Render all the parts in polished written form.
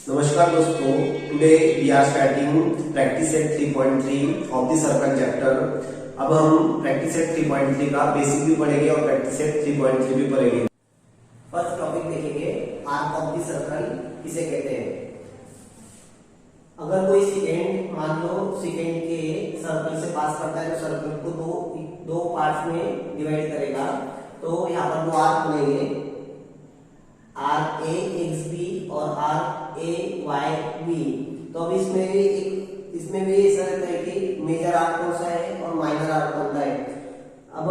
नमस्कार दोस्तों, today we are starting practice set 3.3 of the circle chapter. अब हम प्रैक्टिस सेट 3.3 का बेसिक भी पढ़ेंगे और प्रैक्टिस सेट 3.3 भी पढ़ेंगे। फर्स्ट टॉपिक देखेंगे, आर्क ऑफ द सर्कल किसे कहते हैं। अगर कोई सेकेंड, मान लो सेकेंड के सर्कल से पास करता है तो सर्कल को दो पार्ट्स में डिवाइड करेगा। तो यहाँ पर दो आर्क बनेंगे, आर ए एक्स बी और आर ए वाई बी। तो अब इसमें भी ऐसा रहता है कि मेजर आर्क कौन सा है और माइनर आर्क कौन सा है। अब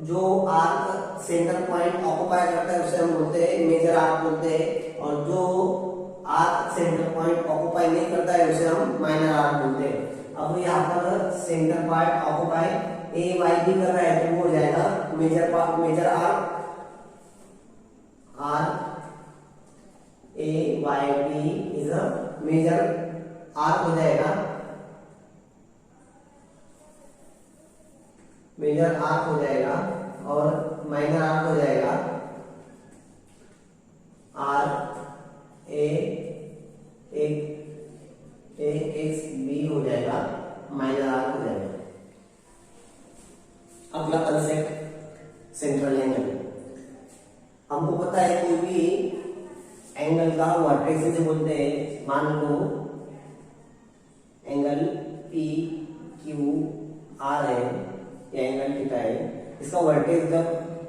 जो आर्क सेंटर पॉइंट ऑक्युपाई करता है उसे हम बोलते हैं मेजर आर्क बोलते हैं, और जो आर्क सेंटर पॉइंट ऑक्युपाई नहीं करता है उसे हम माइनर आर्क बोलते हैं। अब यहाँ पर centre point occupy A Y B कर रहा है तो वो हो जाएगा major arc R A Y B is a major arc हो जाएगा, मेजर आर्क हो जाएगा। और माइनर आर्क हो जाएगा R A एक्स बी हो जाएगा, माइनर आर्क हो जाएगा। अगला कंसेप्ट सेंट्रल एंगल। हमको पता है कोई भी एंगल का वर्टेक्स जिसे बोलते हैं। मान लो एंगल पी क्यू आर है या एंगल थीटा है, इसका वर्टेक्स जब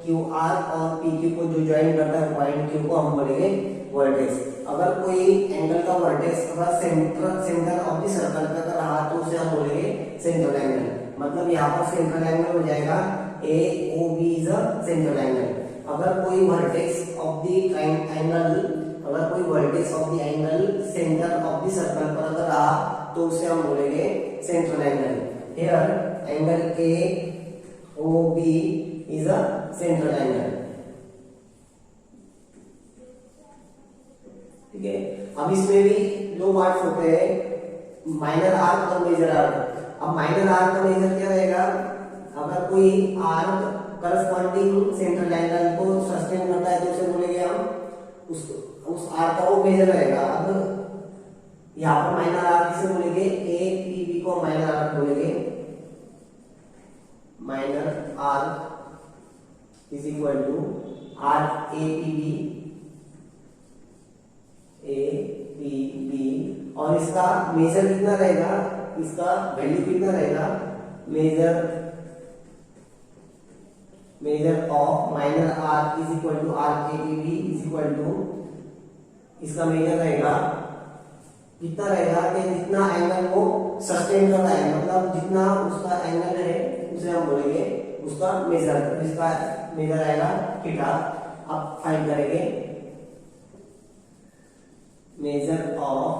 क्यू आर और पी क्यू को जो ज्वाइन करता है पॉइंट क्यू को हम बोलेंगे वर्टेक्स। अगर कोई एंगल का वर्टेक्स अगर सेंटर ऑफ द सर्कल पे कर रहा तो उसे हम बोलेंगे सेंट्रल एंगल। मतलब यहाँ पर सेंट्रल एंगल हो जाएगा A O B is a central angle. अगर कोई vertex of the angle center of the circle पर अगर रहा तो उसे हम बोलेंगे central angle. Here angle A O B is a central angle. ठीक है, अब इसमें भी दो पार्ट्स होते हैं, माइनर आर्क और मेजर आर्क। अब माइनर आर्क का मेजर क्या रहेगा, अगर कोई आर्क करस्पॉन्डिंग सेंट्रल एंगल को सस्टेन करता है तो उसे बोलेंगे हम उस आर्क का वो मेजर रहेगा। अब यहाँ पर माइनर आर्क किसे बोलेंगे, ए पी बी को माइनर आर्क बोलेंगे। Minor arc is equal to arc A P B और इसका मेजर कितना रहेगा, इसका वैल्यू कितना रहेगा, major of minor arc is equal to arc A P B is equal to, इसका मेजर रहेगा कितना रहेगा कि जितना एंगल वो सस्टेन करता है, मतलब जितना उसका एंगल है उसे हम बोलेंगे उसका मेजर, इसका मेजर आएगा थीटा। अब फाइंड करेंगे मेजर आर्क।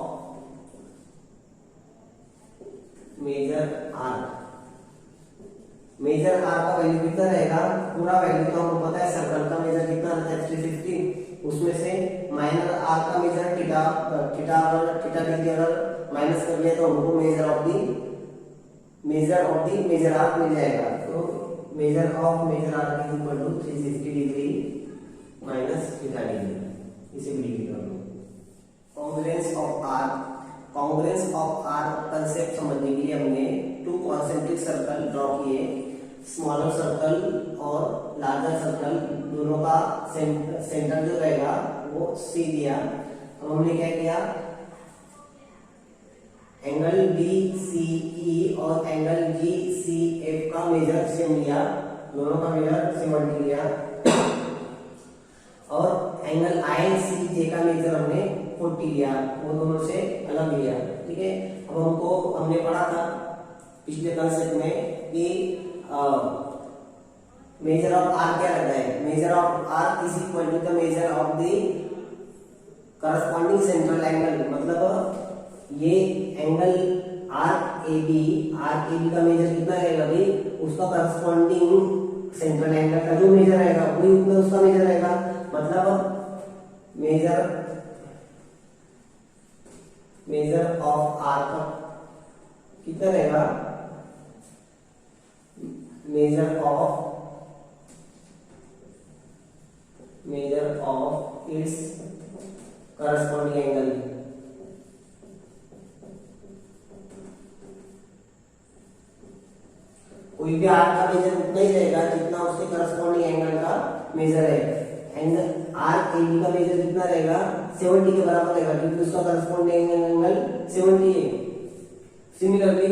मेजर आर्क का वैल्यू कितना रहेगा, पूरा वैल्यू तो हमको पता है, सर्कल का मेजर कितना रहता है 360, उसमें से माइनर आर्क का मेजर थीटा डिग्री अगर माइनस कर लिया तो हमको measure of the measure arc मिल जाएगा। तो measure of measure arc is equal to 360 degree minus theta degree. इसे भी लिख लो। कांग्रुएंस ऑफ आर्क कंसेप्ट समझने के लिए हमने टू कॉन्सेंट्रिक सर्कल ड्रॉ किए, स्मॉलर सर्कल और लार्जर सर्कल, दोनों का सेंटर जो रहेगा वो सी दिया। तो हमने क्या किया, एंगल बी सी ई और एंगल जी सी एफ का मेजर सेम लिया, दोनों का मेजर सेम लिया, और एंगल आई सी जे का मेजर हमने 40 लिया, वो दोनों से अलग लिया। ठीक है, अब हमने पढ़ा था पिछले कंसेप्ट में कि मेजर ऑफ आर क्या रहता है, major of arc is equal to the major of the corresponding central angle. मतलब ये एंगल आर ए बी का मेजर कितना रहेगा भाई, उसका करस्पॉन्डिंग सेंट्रल एंगल का जो मेजर रहेगा वही उतना उसका मेजर रहेगा। मतलब मेजर ऑफ आर्क कितना रहेगा, major of it's corresponding angle क्योंकि आर का मेजर उतना ही रहेगा जितना उसके करस्पॉन्डिंग एंगल का मेजर है, एंड आर ए बी का मेजर कितना रहेगा 70 के बराबर रहेगा क्योंकि उसका करस्पॉन्डिंग एंगल 70 है। सिमिलरली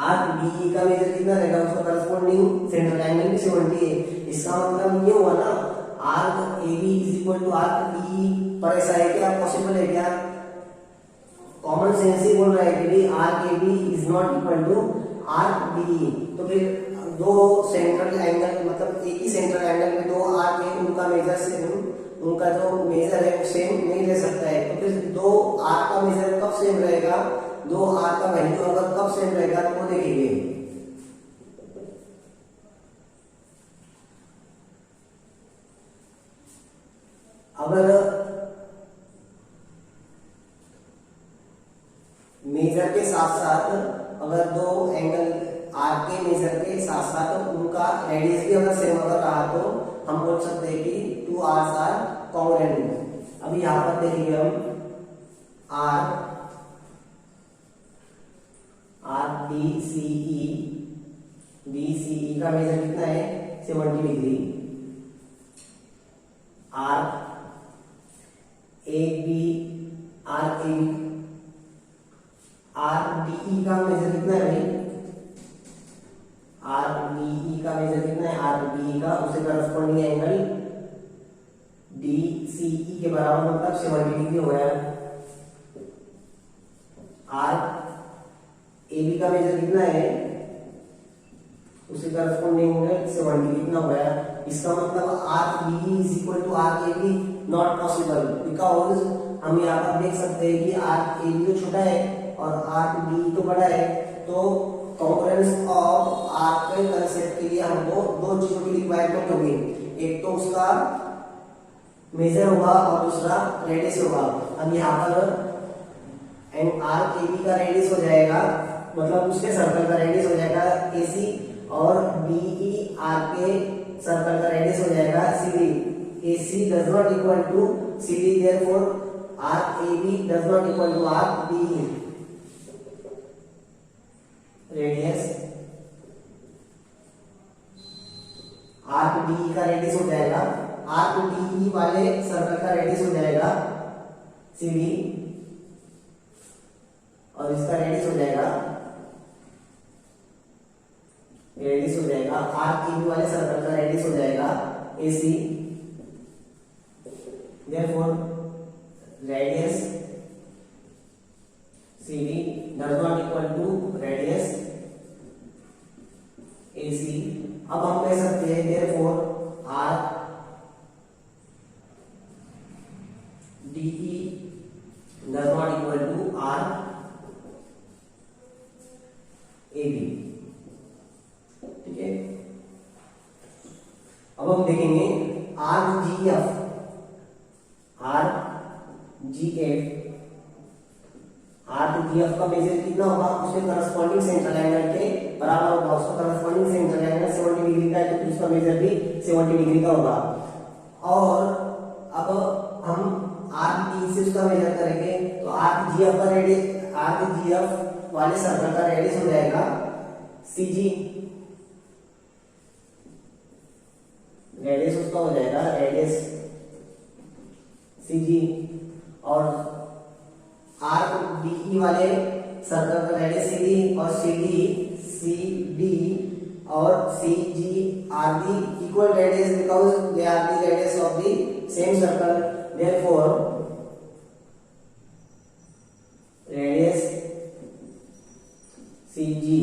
आर बी का मेजर कितना रहेगा, उसका करस्पॉन्डिंग सेंट्रल एंगल भी 70 है। इसका मतलब ये हुआ ना arc A B is equal to arc B, पर ऐसा है क्या, पॉसिबल है क्या? कॉमन सेंस ही बोल रहा है कि arc A B is not equal to arc B. तो फिर दो सेंट्रल एंगल मतलब एक ही सेंट्रल एंगल में दो आर्क है, उनका मेजर से उनका जो मेजर है वो सेम नहीं ले सकता है। तो फिर दो आर्क का मेजर कब सेम रहेगा, दो आर्क का वैल्यू अगर कब सेम रहेगा तो वो देखेंगे। अगर मेजर के साथ साथ अगर दो एंगल आर के मेजर के साथ साथ उनका रेडियस भी अगर सेम अगर रहा तो हम बोल सकते हैं कि टू आर्स आर कॉन्ग्रुएंट। अभी यहां पर देखिए हम आर डी सी ई का मेजर कितना है 70 डिग्री। Arc A B arc D E का मेजर कितना है भाई, आर डी ई का मेजर कितना है, आर डी ई का उसे करस्पॉन्डिंग एंगल डी सी ई के बराबर मतलब 70 डिग्री हो गया। आर ए बी का मेजर कितना है, उसे करस्पॉन्डिंग एंगल 70 कितना हो गया। इसका मतलब arc B is equal to are A B not possible, because हम यहाँ पर देख सकते हैं कि आर ए बी तो छोटा है और आर बी तो बड़ा है। तो कॉन्करेंस ऑफ आर के कंसेप्ट के लिए हमको दो चीजों की रिक्वायरमेंट होगी, एक तो उसका मेजर होगा और दूसरा रेडियस होगा। अब यहाँ पर एंड आर ए बी का रेडियस हो जाएगा मतलब उसके सर्कल का रेडियस हो जाएगा ए सी, और बी ई आर के सर्कल का रेडियस हो जाएगा C D. A C does not equal to C D, therefore arc A B does not equal to arc B E. Radius arc D का radius हो जाएगा, arc D वाले circle का radius हो जाएगा सी डी, और इसका radius हो जाएगा आर्क ई वाले सर्कल का रेडियस हो जाएगा A C. Therefore radius C D does not equal to radius A C. अब हम कह सकते हैं therefore R D E does not equal to are A B. ठीक है, अब हम देखेंगे आर जी एफ का मेजर कितना होगा, उसके करस्पॉन्डिंग सेंट्रल एंगल के बराबर होगा। उसका करस्पॉन्डिंग सेंट्रल एंगल 70 डिग्री का है तो उसका मेजर भी 70 डिग्री का होगा। और अब हम आर डी से उसका मेजर करेंगे तो आर जी एफ का रेडियस, आर जी एफ वाले सर्कल का रेडियस हो जाएगा सी जी, रेडियस उसका हो जाएगा रेडियस सी जी, और आर्क डी वाले सर्कल का रेडियस सी डी, और सी डी और C G are the equal radius because they are the radius of the same circle. Therefore radius C G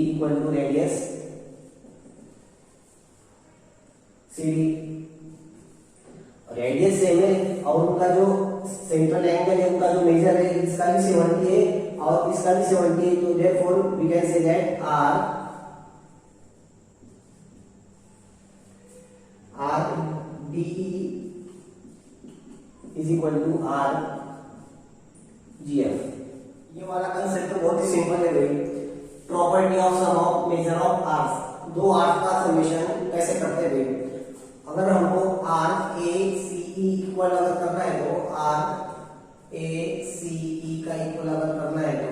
equal to radius C D. Radius same है और उनका जो central angle है उनका जो major है इसका भी 70 है और इसका भी 70 है। तो therefore we can say that arc D is equal to arc G F. ये वाला कंसेप्ट तो बहुत ही सिंपल है भाई। Property of sum of major of arcs, दो आर्क का समेशन कैसे करते हैं भाई। अगर हमको are A C E equal अगर करना है तो आर ए सी ई का इक्वल अगर करना है तो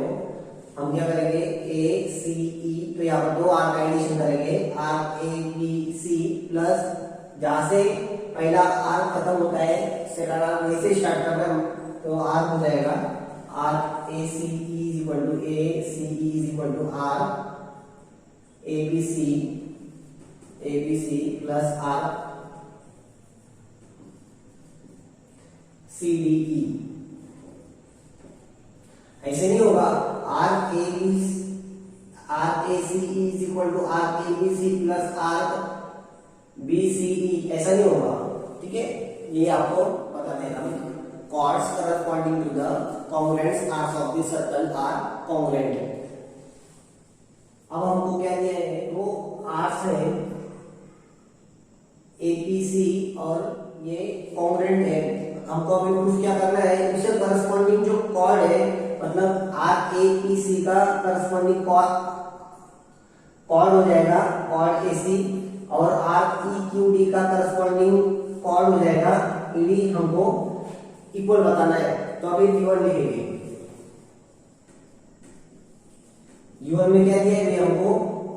हम क्या करेंगे ए सी ई, तो यहाँ पर दो आर का एडिशन करेंगे, arc A B C plus जहां से पहला आर खत्म होता है सेकंड आर वहीं से स्टार्ट करना है, तो आर हो जाएगा are A C E is equal to A C E is equal to are A B C plus are C D E. ऐसे नहीं होगा, R A C E is equal to are A B C plus are B C E, ऐसा नहीं होगा, ठीक है। ये आपको बता देना, chords corresponding to the congruent arcs of the circle are congruent। अब हमको क्या दिया है, वो आर्क्स है एपीसी और ये कॉन्ग्रुएंट है, हमको अभी प्रूफ क्या करना है, उससे करस्पॉन्डिंग जो कॉर्ड है, मतलब आर ए पी सी का करस्पॉन्डिंग कॉर्ड हो जाएगा कॉर्ड एसी, और आर ई क्यू डी का करस्पॉन्डिंग कॉर्ड हो जाएगा ईडी, हमको इक्वल बताना है। तो अभी गिवन लिखेंगे, गिवन में क्या दिया है हमको,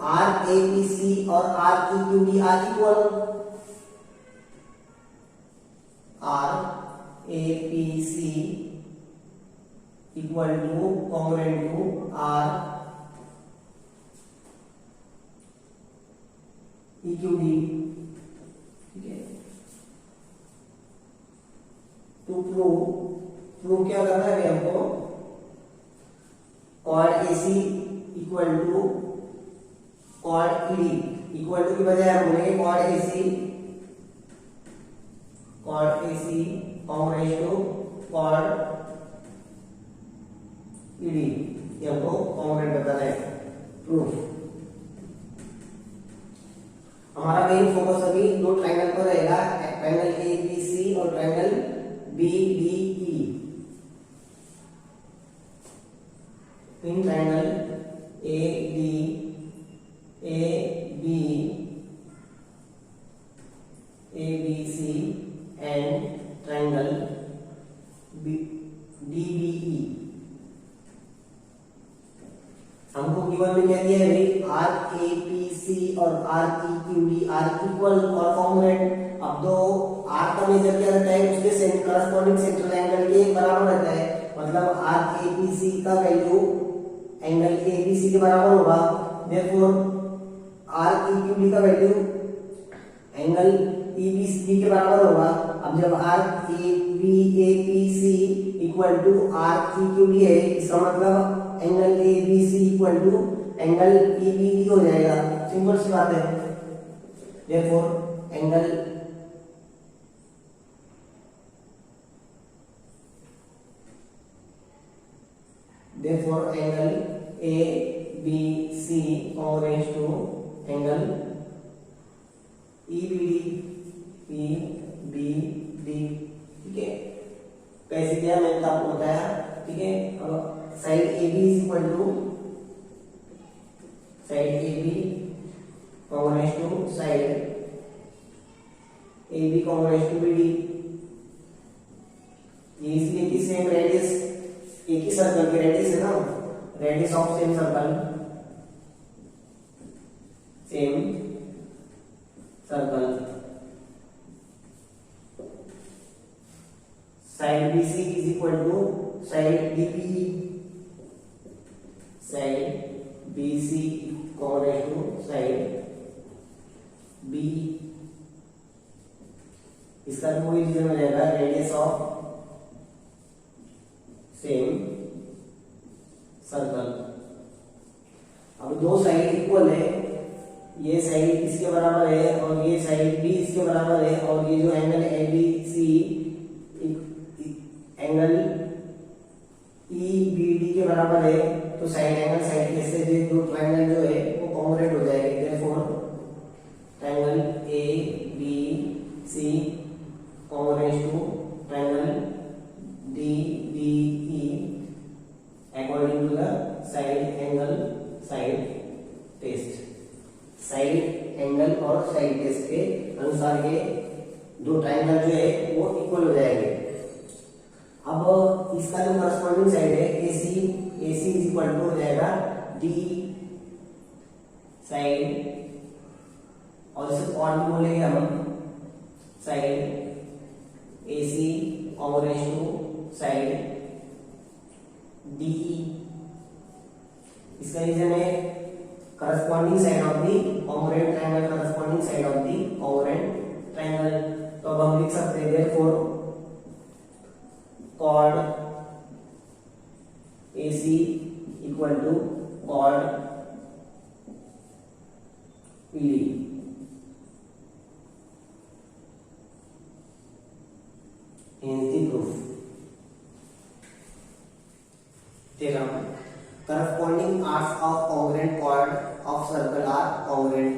आर ए पी सी और arc E Q D are equal, arc A P C equal to congruent to are E Q D, ठीक है। टू प्रूव क्या करना है हमको, chord A C equal to chord E D, equal to की बजाय हम बोलेंगे chord A C congruent to chord E D, ये हमको कॉन्ग्रुएंट बताना है। प्रूफ हमारा मेन फोकस अभी दो ट्रायंगल पर रहेगा, ट्रायंगल ए बी सी और triangle B D E. In triangle A B C and triangle D B E, हमको गिवन में क्या दिया है भाई, आर ए पी सी और arc E Q D are equal और कॉन्ग्रुएंट। अब दो आर का मेजर क्या रहता है, उसके करस्पॉन्डिंग सेंट्रल एंगल के बराबर रहता है, मतलब आर ए पी सी का value angle A B C के बराबर होगा, therefore R E Q D का value angle E B C के बराबर होगा। अब जब R A P C equal to are E Q D है, इसका मतलब angle A B C equal to angle E B D हो जाएगा, सिंपल सी बात है। Therefore angle A B C congruent to angle E B D, ठीक है। कैसे किया मैंने तो आपको बताया, ठीक है। अब side A B is equal to side A B congruent to side A B congruent to B D, ये इसलिए कि सेम रेडियस, एक ही सर्कल की रेडियस है ना, radius of same circle, side B C is equal to side D P E, side B C congruent to side B, इसका वही reason हो जाएगा रेडियस ऑफ सेम सर्कल। अब दो साइड इक्वल है, ये साइड इसके बराबर है और ये साइड भी इसके बराबर है, और ये जो angle A B C angle E B D के बराबर है, तो साइड एंगल साइड कैसे दो ट्रायंगल जो है वो कॉन्ग्रुएंट हो जाएंगे। Therefore triangle A B C congruent to triangle D B E according to the side angle side test. Side angle और साइड टेस्ट के अनुसार ये दो ट्रायंगल जो है वो इक्वल हो जाएंगे। अब इसका जो करस्पॉन्डिंग साइड है ए सी AC इज इक्वल टू हो जाएगा D साइड, और इसे कॉर्ड भी बोलेंगे हम, side AC congruent to side DE। इसका रीजन है corresponding side of the congruent triangle, corresponding side of the congruent triangle. तो अब हम लिख सकते हैं therefore chord AC equal to chord PD। Hence the proof. Corresponding arcs of congruent chord of circle are congruent।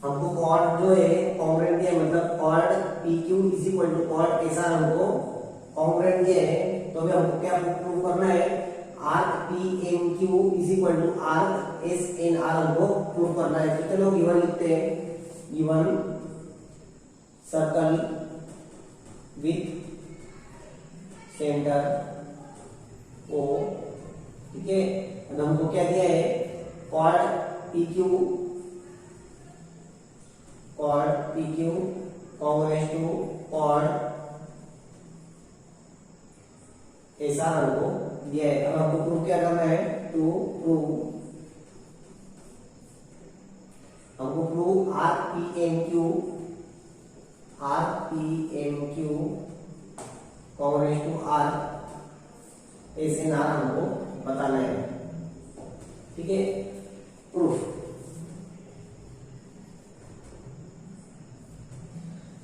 हमको chord जो है congruent दिया, मतलब chord PQ is equal to chord ऐसा हमको congruent दिया है। तो अभी हमको क्या प्रूव करना है, arc PNQ is equal to arc SNR हमको प्रूव करना है। तो चलो गिवन लिखते हैं, given circle with centre O, ठीक है। हमको क्या दिया है, chord PQ congruent to chord ऐसा हमको दिया है। अब हमको प्रूव क्या करना है, टू प्रूव, हमको prove RPNQ congruent to R SNR हमको बताना है, ठीक है। प्रूफ,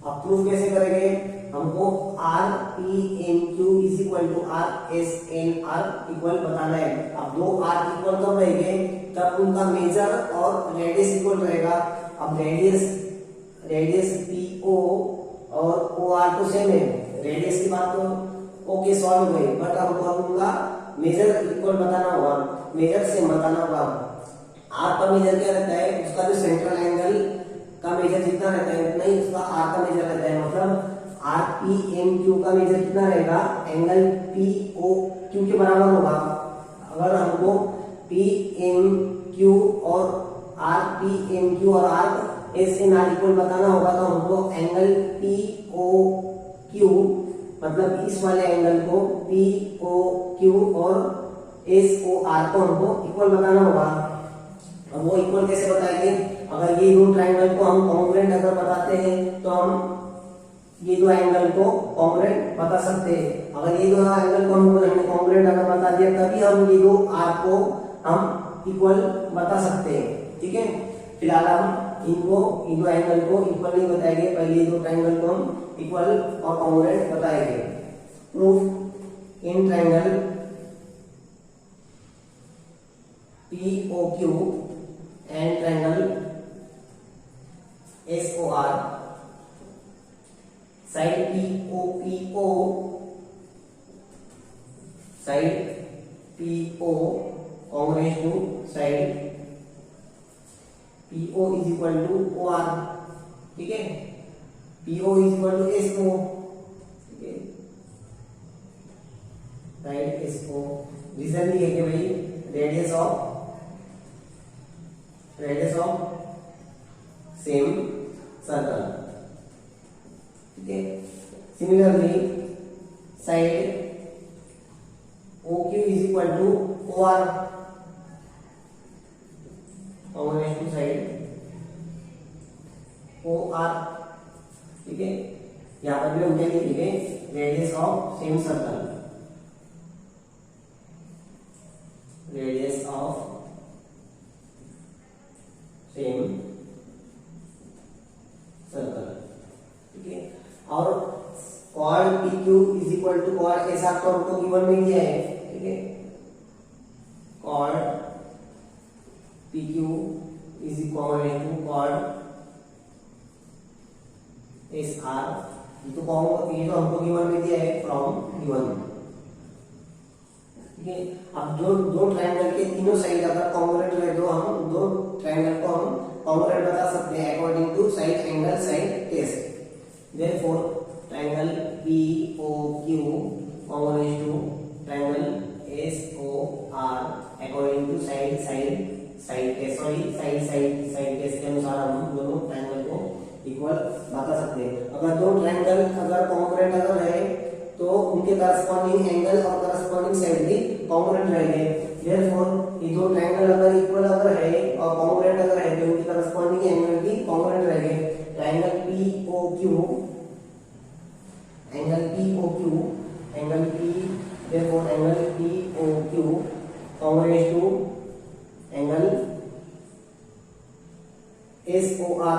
अब प्रूफ कैसे करेंगे, हमको RPNQ is equal to RSNR equal बताना है। अब दो R इक्वल कब रहेंगे, तब उनका मेजर और रेडियस इक्वल रहेगा। अब रेडियस PO और OR तो सेम है, रेडियस की बात तो ओके सॉल्व हो गई, बट हमको उनका मेजर इक्वल बताना होगा, मेजर सेम बताना होगा। आर का मेजर क्या रहता है, उसका जो सेंट्रल एंगल का मेजर जितना रहता है उतना ही उसका आर का मेजर रहता है। मतलब RPNQ का मेजर कितना रहेगा, एंगल POQ के बराबर होगा। अगर हमको PNQ और RPNQ और RSNR इक्वल बताना होगा तो हमको एंगल POQ मतलब इस वाले एंगल को POQ और SOR को हमको इक्वल बताना होगा। अब वो इक्वल कैसे बताएंगे, अगर ये दो ट्रायंगल को हम कॉन्ग्रुएंट अगर बताते हैं तो हम ये दो एंगल को कॉन्ग्रुएंट बता सकते हैं। अगर ये दो एंगल को हमने कॉन्ग्रुएंट अगर बता दिया तभी हम ये दो आर को हम इक्वल बता सकते हैं, ठीक है। फिलहाल हम इन दो एंगल को इक्वल नहीं बताएंगे, पहले दो ट्रायंगल को हम इक्वल और कॉन्ग्रुएंट बताएंगे। Proof, in triangle POQ and triangle SOR, side PO congruent to side PO is equal to OR, ठीक है। PO is equal to SO, ठीक है, राइट SO। रीजन ये है कि भाई रेडियस ऑफ सेम सर्कल, ठीक है। Similarly side OQ is equal to OR congruent to side OR, ठीक है। यहाँ पर भी हम क्या लिखेंगे, radius of same circle, radius of same circle, ठीक है। और chord PQ is equal to chord ऐसा तो हमको गिवन में दिया है, ठीक है। Chord PQ is equal to chord SR, ये तो हमको गिवन में दिया है फ्रॉम गिवन, ठीक है। अब दो ट्रायंगल के तीनों साइड अगर कॉन्ग्रुएंट रहे तो हम दो ट्रायंगल को हम कॉन्ग्रुएंट बता सकते हैं according to side angle side test. Therefore triangle POQ congruent to triangle SOR सकते हैं। अगर दो ट्रायंगल अगर कॉन्ग्रुएंट अगर है तो उनके करस्पॉन्डिंग एंगल और करस्पॉन्डिंग साइड भी कॉन्ग्रुएंट रहेंगे। देयरफॉर ये दो ट्रायंगल अगर इक्वल अगर है और कॉन्ग्रुएंट अगर है तो उनके करस्पॉन्डिंग एंगल भी कॉन्ग्रुएंट रहेंगे। Triangle POQ, angle POQ, angle P, therefore angle POQ congruent to angle SOR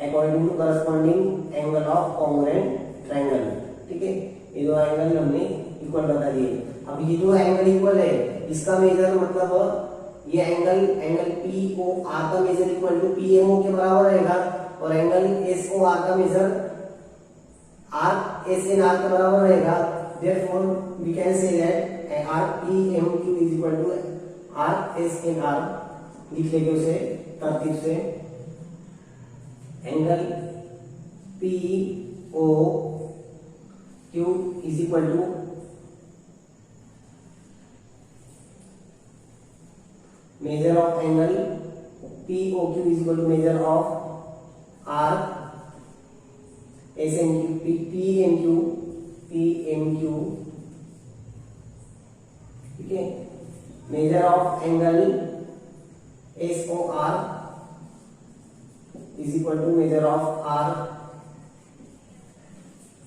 according to corresponding angle of congruent triangle. ठीक है, ये दो एंगल हमने इक्वल बता दिए। अब ये दो एंगल इक्वल है, इसका मेजर मतलब ये एंगल POR का मेजर इक्वल टू PMO के बराबर रहेगा और एंगल SOR का मेजर RSNR के बराबर रहेगा। Therefore we can say that RPMQ is equal to RSNR। लिख लेंगे उसे तरतीब से। Angle POQ is equal to measure of angle POQ is equal to measure of RSNQ PMQ। ठीक है, measure of angle SOR is equal to measure of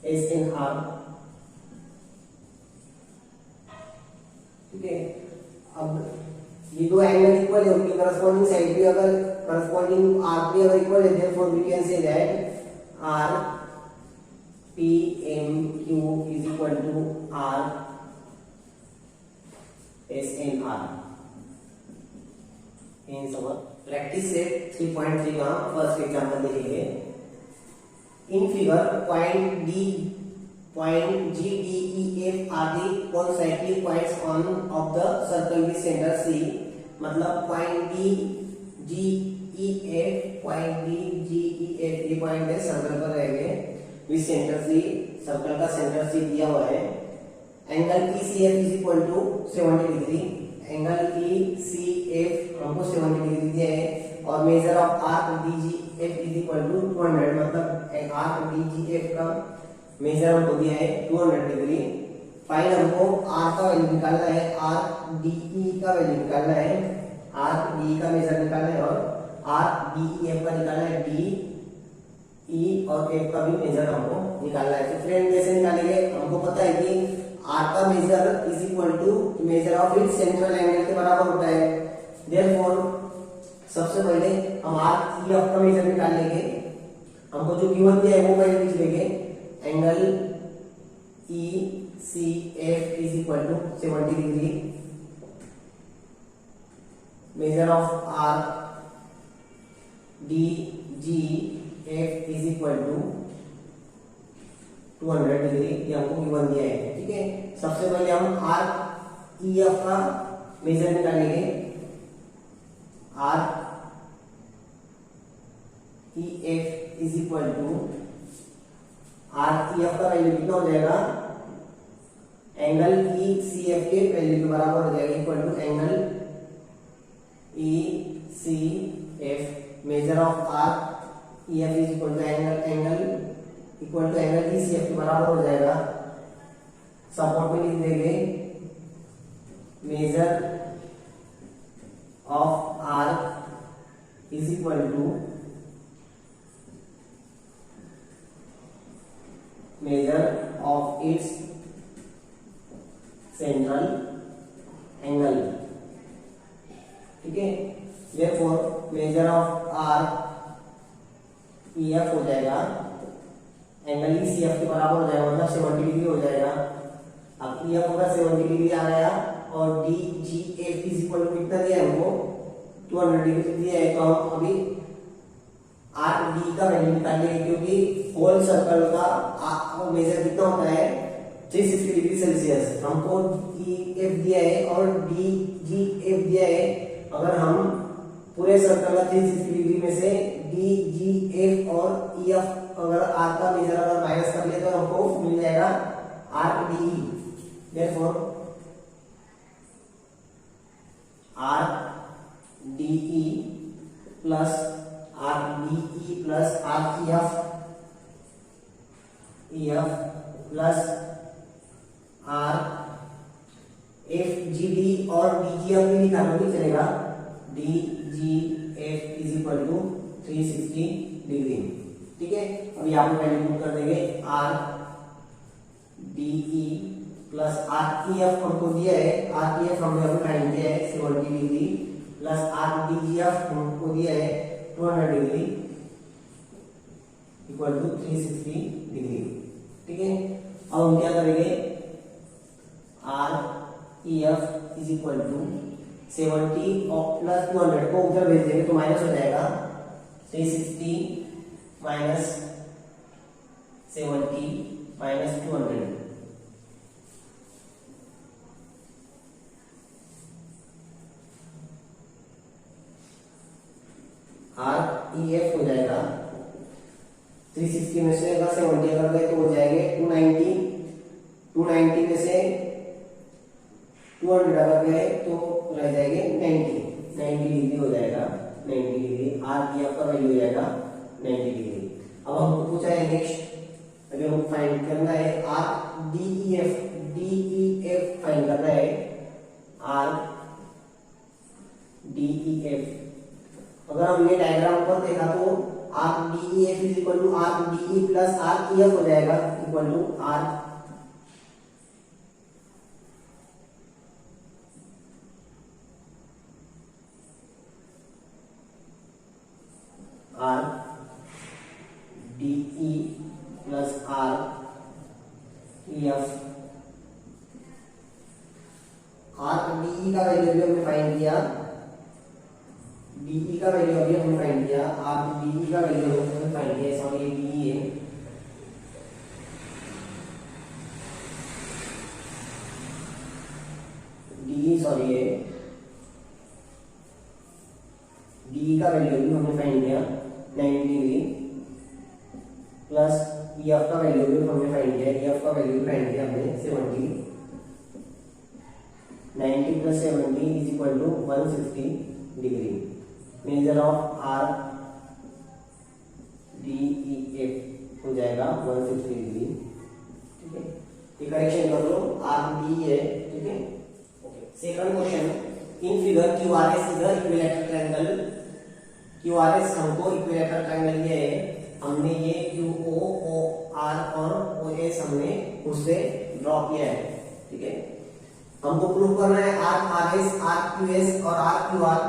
RSNR। ठीक है, अब ये दो एंगल इक्वल है, उनकी करस्पॉन्डिंग साइड भी अगर करस्पॉन्डिंग आर्क भी अगर इक्वल है, therefore we can say that RPMQ is equal to RSNR। इन सब प्रैक्टिस सेट 3.3 का फर्स्ट एग्जांपल देखेंगे। In figure point G, D, E, F are the concentric points on of the circle with center C। मतलब point D, G, E, F, point D, G, E, F ये point है circle पर रहेंगे with centre C। Circle का centre C दिया हुआ है। Angle ECF is equal to 70 degree. Angle ECF हमको 70 डिग्री दिया है और measure of arc DGF is equal to 200। मतलब आर्क DGF का मेजर हमको दिया है 200 डिग्री। फाइंड हमको आर का वैल्यू निकालना है, आर DE का वैल्यू निकालना है, आर DE का मेजर निकालना है और आर DEF का निकालना है। DE और F का भी मेजर हमको निकालना है। तो फ्रेंड कैसे निकालेंगे, हमको पता है कि आर का measure is equal to measure of its central angle के बराबर होता है। देयरफॉर सबसे पहले हम आर EF का मेजर निकाल लेंगे। हमको जो गिवन दिया है वो पहले लिख लेंगे। Angle ECF is equal to 70 degree. Measure of R DGF is equal to 200 degree. ये हमको गिवन दिया है। ठीक है, सबसे पहले हम R EF का मेजर निकालेंगे। R EF is equal to REF का वैल्यू कितना हो जाएगा, एंगल ECF के वैल्यू के बराबर हो जाएगा equal to angle ECF। Measure of REF is equal to angle equal to angle ECF के बराबर हो जाएगा। सपोर्ट में लिख देंगे measure of R is equal to measure of its central angle। ठीक है, therefore measure of R EF हो जाएगा, एंगल ECF के बराबर हो जाएगा, मतलब 70 डिग्री हो जाएगा। अब EF होगा 70 डिग्री आ गया और DGF इज इक्वल टू कितना दिया है हमको 200 डिग्री दिया है। तो हम अभी RD का वैल्यू निकालेंगे क्योंकि होल सर्कल का मेजर कितना होता है 360 डिग्री सेल्सियस। हमको EF दिया है और DGF दिया है। अगर हम पूरे सर्कल का 360 डिग्री में से DGF और EF अगर R का मेजर अगर माइनस कर ले तो हमको मिल जाएगा RDE। Therefore RDE plus arc D E plus arc E F plus arc F G D और डी जी एफ भी निकालना भी चलेगा। D G F is equal to 360 degree. ठीक है, अब यहाँ पे वैल्यू पुट कर देंगे arc D E plus arc E F हमको दिया है, आर ई एफ हमने अभी फाइंड किया है 70 degree plus arc D G F हमको दिया है 200 डिग्री इक्वल टू 360 डिग्री। ठीक है, अब हम क्या करेंगे, arc E F is equal to 70 और प्लस 200 को उधर भेज देंगे तो माइनस हो जाएगा 360 minus 70 minus 200। Are E F हो जाएगा 360 में से अगर 70 अगर गए तो हो जाएंगे 290, 290 में से 200 अगर गए तो रह जाएंगे 90 डिग्री हो जाएगा। 90 डिग्री आर ई एफ का वैल्यू हो जाएगा 90 डिग्री। अब हमको पूछा है नेक्स्ट, अगर हम फाइंड करना है are D E F find करना है, आर डी ई एफ। अगर हम ये डायग्राम पर देखा तो arc D E F is equal to arc D E plus arc E F हो जाएगा equal to arc D E plus arc E F. Arc D E का value भी हमने फाइंड किया, डी का वैल्यू अभी हमने फाइंड किया, आर डी का वैल्यू हमने फाइंड किया। सॉरी ये डी है, डी सॉरी है, डी का वैल्यू भी हमने फाइंड किया 90 डिग्री प्लस ई एफ का वैल्यू भी हमने फाइंड किया, ई एफ का वैल्यू फाइंड किया हमने 70। 90 प्लस 70 is equal to 160 degree. Measure of arc D E F हो जाएगा 160 डिग्री। ठीक है, ये करेक्शन कर लो, आर डी है। ठीक है, okay. Second question, in figure Q R S is the equilateral triangle. Q R S हमको इक्विलैटरल ट्रायंगल दिया है, हमने ये क्यू ओ आर और ओ एस हमने उससे ड्रॉ किया है। ठीक है, हमको प्रूव करना है R S, are Q S और आर क्यू आर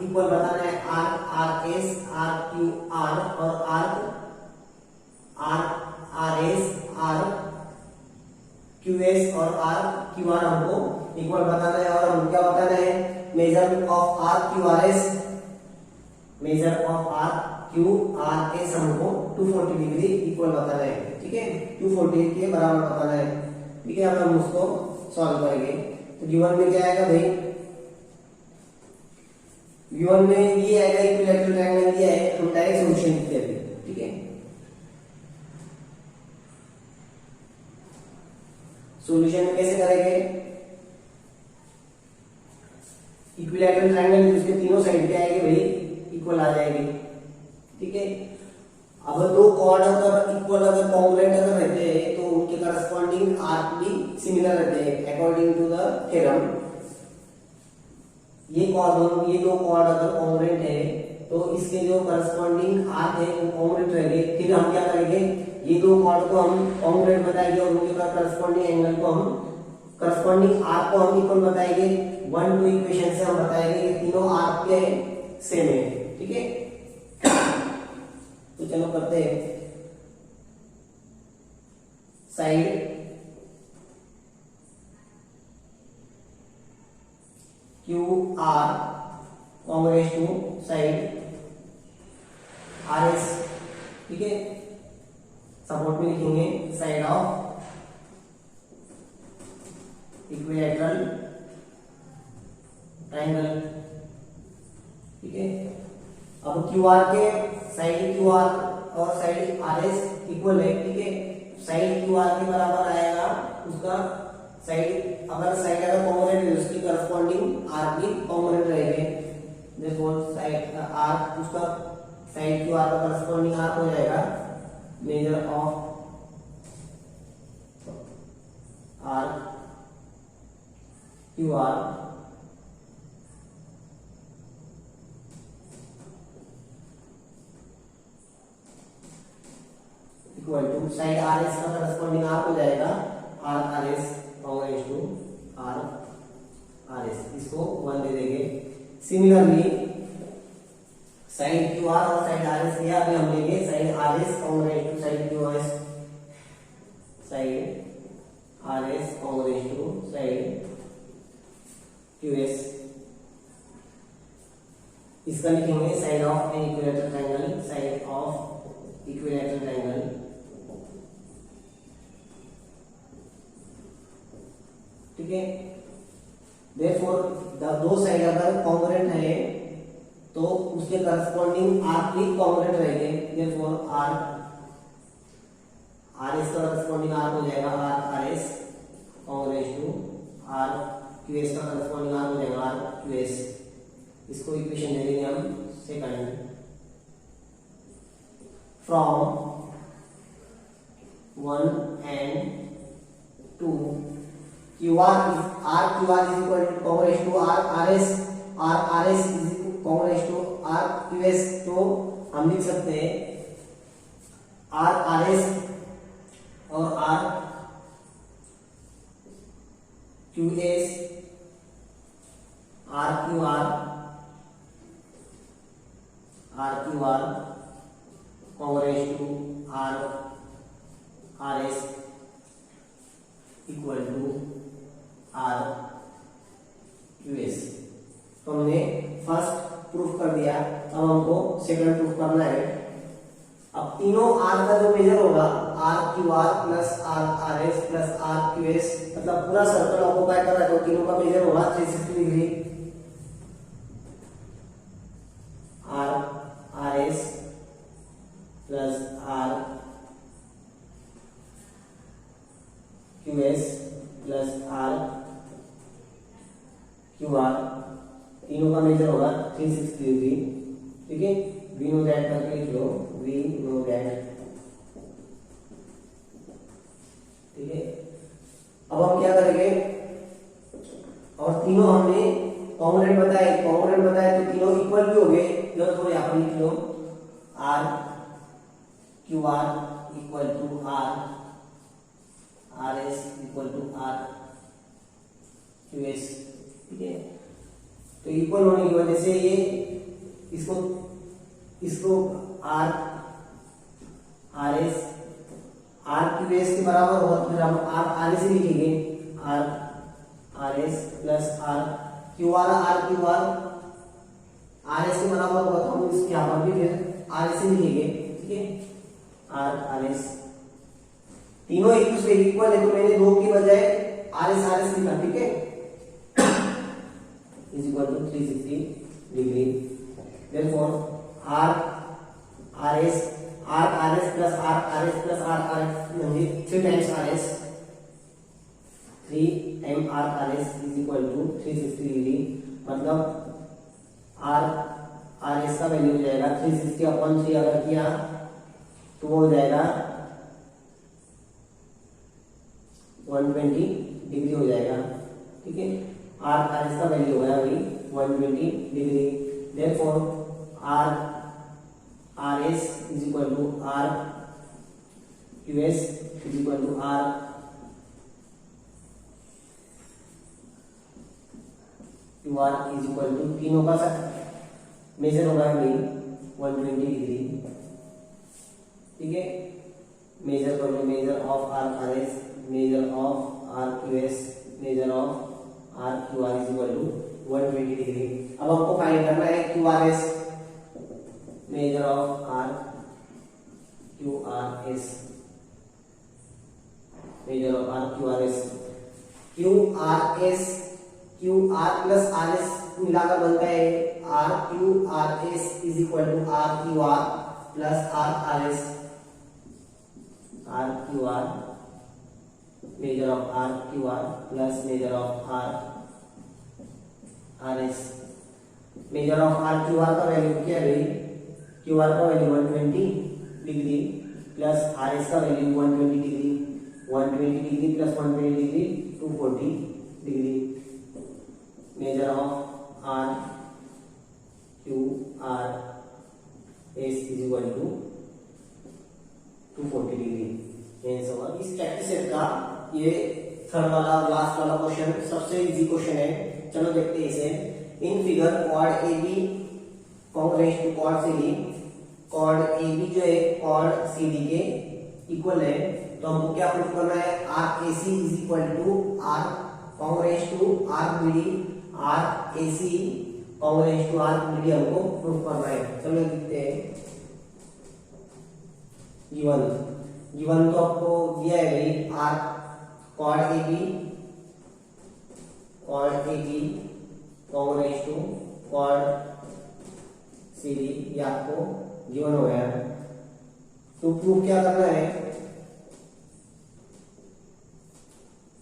इक्वल बताना है R S, are Q R और R S, are Q S और आर क्यू आर हमको इक्वल बताना है। और हम क्या बताना है, major of are Q R S, measure of are Q R S हमको 240 डिग्री इक्वल बताना है। ठीक है, 240 के बराबर बताना है। ठीक है, अब हम उसको सॉल्व करेंगे। तो गिवन में क्या आएगा भाई, गिवन में ये आएगा इक्विलैटरल ट्रायंगल दिया है, हम डायरेक्ट सॉल्यूशन लिखते हैं। ठीक है, सॉल्यूशन में कैसे करेंगे, इक्विलैटरल ट्रायंगल उसके तीनों साइड पे आएंगे भाई, इक्वल आ जाएंगे। ठीक है, अब दो कॉर्ड अगर इक्वल अगर कॉन्ग्रुएंट अगर रहते हैं तो उनके करस्पॉन्डिंग आर्क भी सिमिलर रहते हैं अकॉर्डिंग टू द थ्योरम। ये दो कॉर्ड अगर कॉन्ग्रुएंट है तो इसके जो करस्पॉन्डिंग आर्क है वो कॉन्ग्रुएंट रहेंगे। फिर हम क्या करेंगे, ये दो कॉर्ड को हम कॉन्ग्रुएंट बताएंगे और उनके करस्पॉन्डिंग एंगल को हम करस्पॉन्डिंग आर्क को हम इक्वल बताएंगे। 1-2 इक्वेशन से हम बताएंगे कि तीनों आर्क के सेम है। ठीक है, तो चलो करते हैं। Side Q R congruent to side R S. ठीक है, सपोर्ट में लिखेंगे साइड ऑफ इक्विलैटरल ट्रायंगल। ठीक है, अब क्यू आर के साइड क्यू आर और साइड आर एस इक्वल है। ठीक है, साइड क्यू आर के बराबर आएगा उसका साइड, अगर साइड अगर कॉन्ग्रुएंट है उसकी करस्पॉन्डिंग आर भी कॉन्ग्रुएंट रहेंगे। देखो साइड आर उसका साइड क्यू आर का करस्पॉन्डिंग आर हो जाएगा measure of are Q R equal to side R S का करस्पॉन्डिंग आर हो जाएगा arc R S congruent to are R S, इसको 1 दे देंगे। सिमिलरली साइड क्यू आर और साइड आर एस दिया, अभी हम लेंगे side R S congruent to side Q S, side R S congruent to side Q S. इसका लिखेंगे side of an equilateral triangle, side of equilateral triangle ठीक है। Therefore दो साइड अगर कॉन्ग्रुएंट है तो उसके करस्पॉन्डिंग आर भी कॉन्ग्रुएंट रहेंगे। देयरफॉर आर आर एस का करस्पॉन्डिंग आर हो जाएगा arc R S congruent to are Q S का करस्पॉन्डिंग आर हो जाएगा आर क्यू एस। इसको इक्वेशन दे देंगे हम second, from 1 and 2 Q R is arc Q R is equal to congruent to are R S, arc R S is congruent to are Q S. तो हम लिख सकते हैं आर आर एस और are Q S, are Q R congruent to are R S equal to are Q S. तो हमने first proof कर दिया, अब हमको सेकंड प्रूफ करना है। अब तीनों आर का जो मेजर होगा arc Q R plus are R S plus arc Q S, मतलब पूरा सर्कल ऑक्युपाई कर रहा है तो तीनों का मेजर होगा 360 degree. Arc R S plus arc Q S plus arc Q R, तीनों का मेजर होगा 360 डिग्री ठीक है। वी नो दैट करके लिख लो, वी नो दैट ठीक है। अब हम क्या करेंगे, और तीनों हमने कॉन्ग्रुएंट बताए तो तीनों इक्वल भी हो गए। तो यहाँ पर लिख लो R Q R equal to are R S equal to are Q S ठीक है। तो इक्वल होने की वजह से ये इसको arc R S are Q S के बराबर होगा, तो फिर हम आर आर एस लिखेंगे arc R S plus arc Q R arc Q R S के बराबर होगा, तो हम इसके यहाँ पर भी फिर आर एस लिखेंगे ठीक है। आर आर एस तीनों एक दूसरे इक्वल है, तो मैंने दो की बजाय आर एस लिखा ठीक है। Is equal to 360 degree. Therefore arc R S plus are S plus are S म्हणजे 3 times arc S, 3 time arc S is equal to 360 degree. मतलब आर एस का वैल्यू हो जाएगा 360 अपॉन 3 अगर किया तो वो हो जाएगा 120 डिग्री हो जाएगा ठीक है। आर एस का वैल्यू होगा वही 120 degree. Therefore arc S is equal to are Q S is equal to are Q R is equal to तीनों का मेजर होगा वही 120 डिग्री ठीक है। मेजर कर लो, measure of R S, measure of are Q S, measure of are Q R is equal to 120 degree. अब आपको फाइंड करना है Q R S, measure of are Q R S, measure of are Q R S. Q R plus are S मिलाकर बनता है R Q R S is equal to are Q R plus are R S. Are Q R major of are Q R plus measure of R R S. Measure of are Q R का value क्या है Q R का value 120 degree plus are S का value 120 degree, 120 degree plus 120 degree 240 degree. Measure of are Q R S is equal to 240 degree. इस practice set का ये third वाला last वाला क्वेश्चन सबसे इजी क्वेश्चन है। चलो देखते हैं इसे। In figure chord A B congruent to chord C D, chord A B जो है कॉर्ड सी डी के इक्वल है, तो हमको क्या प्रूफ करना है? Arc A C is equal to arc congruent to arc B D, arc A C congruent to arc B D हमको प्रूफ करना है। चलो देखते हैं। गिवन तो आपको दिया है भाई, arc chord A B congruent to chord C D, ये आपको गिवन हो गया। तो प्रूफ क्या करना है?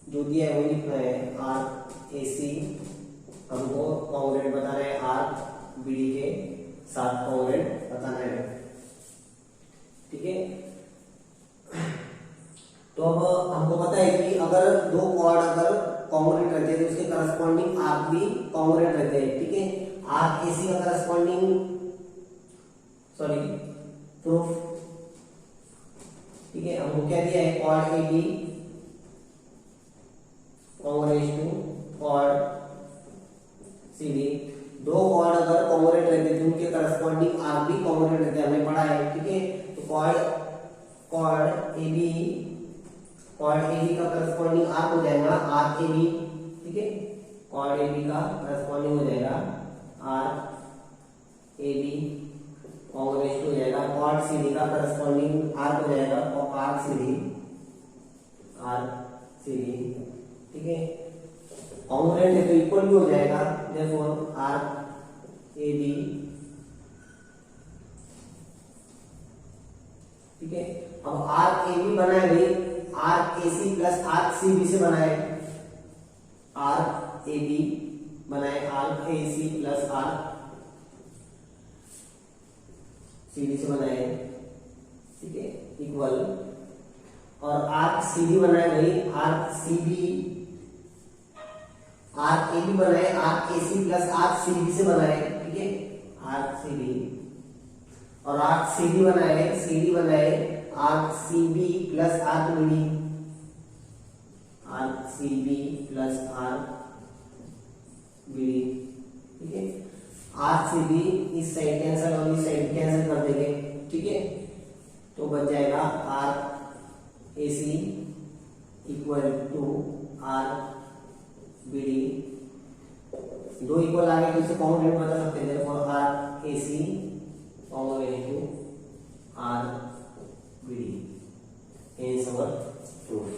जो दिया है वो लिखना है। आर ए सी हमको कॉन्ग्रेंट बताना है, आर बी डी के साथ कॉन्ग्रेंट बताना है। ठीक है, तो अब हमको पता है कि अगर दो कॉर्ड अगर कॉन्ग्रुएंट रहते हैं तो उसके करस्पॉन्डिंग आर्क भी कॉन्ग्रुएंट रहते हैं। ठीक है, आर्क एसी का करस्पॉन्डिंग प्रूफ। ठीक है, हमको क्या दिया है? Chord A B congruent to chord C D. दो कॉर्ड अगर कॉन्ग्रुएंट रहते हैं तो उनके करस्पॉन्डिंग आर्क भी कॉन्ग्रुएंट रहते हैं, हमने पढ़ा है। ठीक है, तो कॉर्ड ए बी का करस्पॉन्डिंग आर्क हो जाएगा आर ए बी। ठीक है, कॉर्ड ए बी का करस्पॉन्डिंग हो जाएगा आर ए बी कॉन्ग्रुएंट हो जाएगा। कॉर्ड सी डी का करस्पॉन्डिंग आर्क हो जाएगा आर सी डी। ठीक है, कॉन्ग्रुएंट है तो इक्वल भी हो जाएगा, देयरफॉर आर ए बी। ठीक है, अब आर ए बी बना है भाई, arc A C plus are C B से बना है। आर ए बी बना है arc A C plus are C D से बना है। ठीक है, इक्वल। और आर सी डी बना है भाई, arc C B, arc A B बना है arc A C plus are C B से बना है। ठीक है, आर सी बी। और आर सी डी बना है, सी डी बना है arc C B plus are B D, arc C B plus are B D. ठीक है, आर सी बी इस साइड कैंसिल और इस साइड कैंसिल कर देंगे। ठीक है, तो बच जाएगा are A C equal to arc B D. दो इक्वल आगे तो इसे कॉन्ग्रुएंट बता सकते हैं, और arc A C congruent to arc B D. Hence our proof.